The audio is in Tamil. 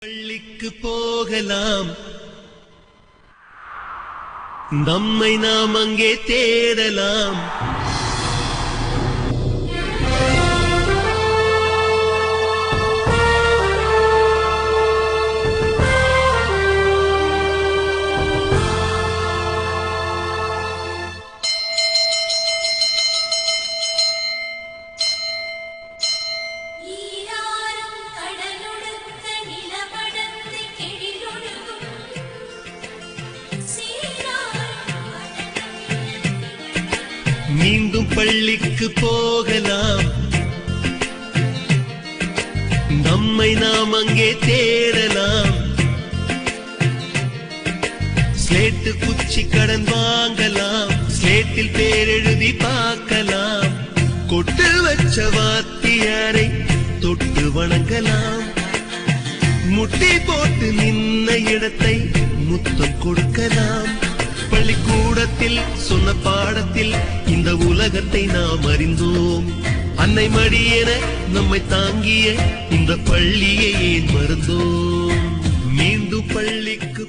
பள்ளிக்கு போகலாம், நம்மை நாம் அங்கே தேடலாம். மீண்டும் பள்ளிக்கு போகலாம், நம்மை நாம் அங்கே தேடலாம். ஸ்லேட்டு குச்சி கடன் வாங்கலாம், ஸ்லேட்டில் பேர் எழுதி பார்க்கலாம். கொட்டு வச்ச வாத்தியாரை தொட்டு வணங்கலாம். முட்டி போட்டு நின்ன இடத்தை முத்தம் கொடுக்கலாம். பள்ளிக்கூடத்தில் சொன்ன பாடத்தில் இந்த உலகத்தை நாம் அறிந்தோம். அன்னை மடியென நம்மை தாங்கிய இந்த பள்ளியை ஏன் மறந்தோம்? மீண்டும் பள்ளிக்கு